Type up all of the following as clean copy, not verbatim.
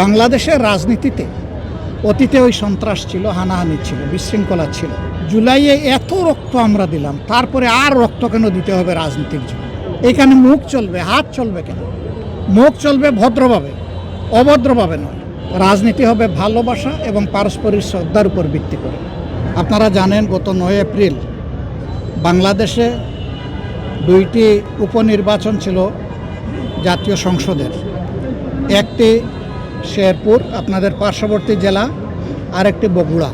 বাংলাদেশের রাজনীতিতে অতীতে ওই সন্ত্রাস ছিল, হানাহানি ছিল, বিশৃঙ্খলা ছিল। জুলাইয়ে এত রক্ত আমরা দিলাম, তারপরে আর রক্ত কেন দিতে হবে রাজনীতির জন্য? এখানে মুখ চলবে, হাত চলবে কেন? মুখ চলবে ভদ্রভাবে, অভদ্রভাবে নয়। রাজনীতি হবে ভালোবাসা এবং পারস্পরিক শ্রদ্ধার উপর ভিত্তি করে। আপনারা জানেন গত 9 এপ্রিল বাংলাদেশে 2টি উপনির্বাচন ছিল জাতীয় সংসদের। একটি শেরপুর, আপনাদের পার্শ্ববর্তী জেলা, আর একটি বগুড়া।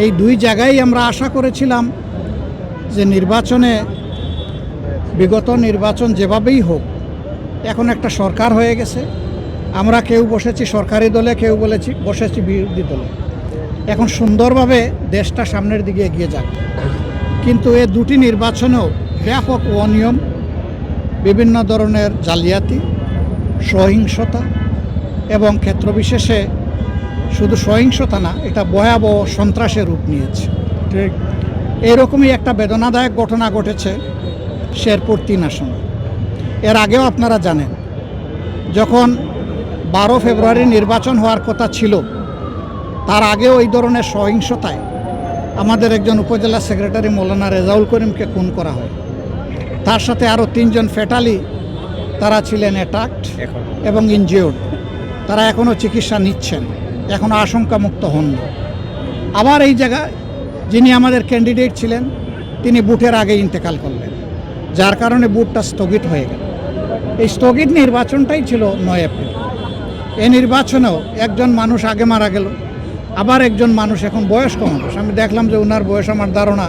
এই 2 জায়গায় আমরা আশা করেছিলাম যে নির্বাচনে, বিগত নির্বাচন যেভাবেই হোক, এখন একটা সরকার হয়ে গেছে। আমরা কেউ বসেছি সরকারি দলে, কেউ বসেছি বিরোধী দলে। এখন সুন্দরভাবে দেশটা সামনের দিকে এগিয়ে যাক। কিন্তু এই 2টি নির্বাচনেও ব্যাপক অনিয়ম, বিভিন্ন ধরনের জালিয়াতি, সহিংসতা এবং ক্ষেত্রবিশেষে শুধু সহিংসতা না, এটা ভয়াবহ সন্ত্রাসের রূপ নিয়েছে। ঠিক এরকমই একটা বেদনাদায়ক ঘটনা ঘটেছে শেরপুর 3 আসনে। এর আগেও আপনারা জানেন, যখন 12 ফেব্রুয়ারি নির্বাচন হওয়ার কথা ছিল, তার আগেও এই ধরনের সহিংসতায় আমাদের একজন উপজেলা সেক্রেটারি মৌলানা রেজাউল করিমকে খুন করা হয়। তার সাথে আরও 3 জন ফ্যাটালি, তারা ছিলেন অ্যাটাকড এবং ইনজিওর্ড। তারা এখনও চিকিৎসা নিচ্ছেন, এখনও আশঙ্কামুক্ত হননি। আবার এই জায়গায় যিনি আমাদের ক্যান্ডিডেট ছিলেন, তিনি বুথের আগে ইন্তেকাল করলেন, যার কারণে বুথটা স্থগিত হয়ে গেল। এই স্থগিত নির্বাচনটাই ছিল 9 এপ্রিল। এই নির্বাচনেও একজন মানুষ আগে মারা গেল, আবার একজন মানুষ, এখন বয়স্ক মানুষ, আমি দেখলাম যে ওনার বয়স আমার ধারণা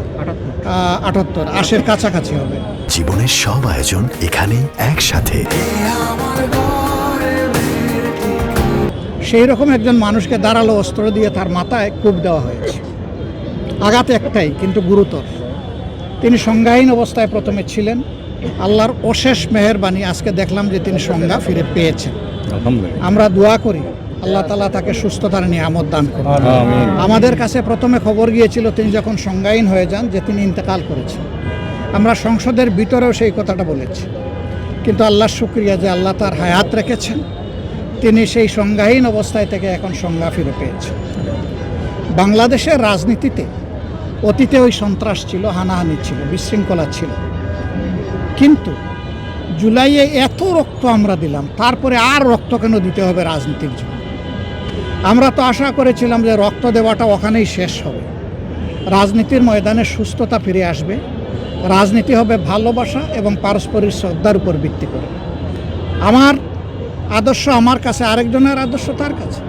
78, 80-এর কাছাকাছি হবে। জীবনের সব আয়োজন এখানেই একসাথে। সেই রকম একজন মানুষকে ধারালো অস্ত্র দিয়ে তার মাথায় কোপ দেওয়া হয়েছে। আঘাত একটাই, কিন্তু গুরুতর। তিনি সংজ্ঞাহীন অবস্থায় প্রথমে ছিলেন। আল্লাহর অশেষ মেহেরবানি, আজকে দেখলাম যে তিনি সংজ্ঞা ফিরে পেয়েছেন। আমরা দোয়া করি আল্লাহ তাআলা তাকে সুস্থতার নিয়ামত দান করুন। আমাদের কাছে প্রথমে খবর গিয়েছিল তিনি যখন সংজ্ঞাহীন হয়ে যান যে তিনি ইন্তেকাল করেছেন। আমরা সংসদের ভিতরেও সেই কথাটা বলেছি, কিন্তু আল্লাহর শুকরিয়া যে আল্লাহ তার হায়াত রেখেছেন। তিনি সেই সংজ্ঞাহীন অবস্থায় থেকে এখন সংজ্ঞা ফিরে পেয়েছেন। বাংলাদেশের রাজনীতিতে অতীতে ওই সন্ত্রাস ছিল, হানাহানি ছিল, বিশৃঙ্খলা ছিল। কিন্তু জুলাইয়ে এত রক্ত আমরা দিলাম, তারপরে আর রক্ত কেন দিতে হবে রাজনীতির জন্য? আমরা তো আশা করেছিলাম যে রক্ত দেওয়াটা ওখানেই শেষ হবে, রাজনীতির ময়দানে সুস্থতা ফিরে আসবে, রাজনীতি হবে ভালোবাসা এবং পারস্পরিক শ্রদ্ধার উপর ভিত্তি করে। আমার আদর্শ আমার কাছে, আরেকজনের আদর্শ তার কাছে।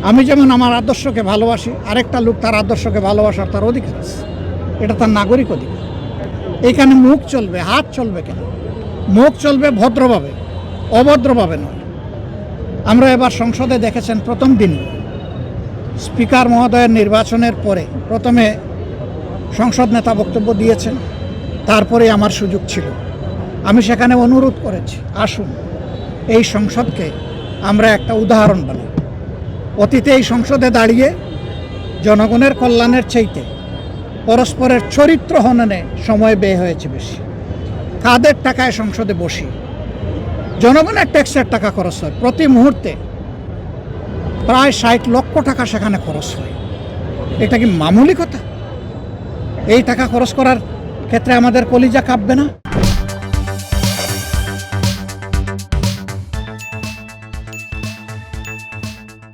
আমি যেমন আমার আদর্শকে ভালোবাসি, আরেকটা লোক তার আদর্শকে ভালোবাসার তার অধিকার আছে, এটা তার নাগরিক অধিকার। এখানে মুখ চলবে, হাত চলবে কেন? মুখ চলবে ভদ্রভাবে, অভদ্রভাবে নয়। আমরা এবার সংসদে দেখেছেন, প্রথম দিন স্পিকার মহোদয়ের নির্বাচনের পরে প্রথমে সংসদ নেতা বক্তব্য দিয়েছেন, তারপরে আমার সুযোগ ছিল। আমি সেখানে অনুরোধ করেছি, আসুন এই সংসদকে আমরা একটা উদাহরণ বানাই। অতীতে এই সংসদে দাঁড়িয়ে জনগণের কল্যাণের চাইতে পরস্পরের চরিত্র হননে সময় ব্যয় হয়েছে বেশি। কাদের টাকায় সংসদে বসি? জনগণের ট্যাক্সের টাকা খরচ হয়, প্রতি মুহূর্তে প্রায় 60 লক্ষ টাকা সেখানে খরচ হয়। এটা কি মামুলি কথা? এই টাকা খরচ করার ক্ষেত্রে আমাদের কলিজা কাঁপবে না?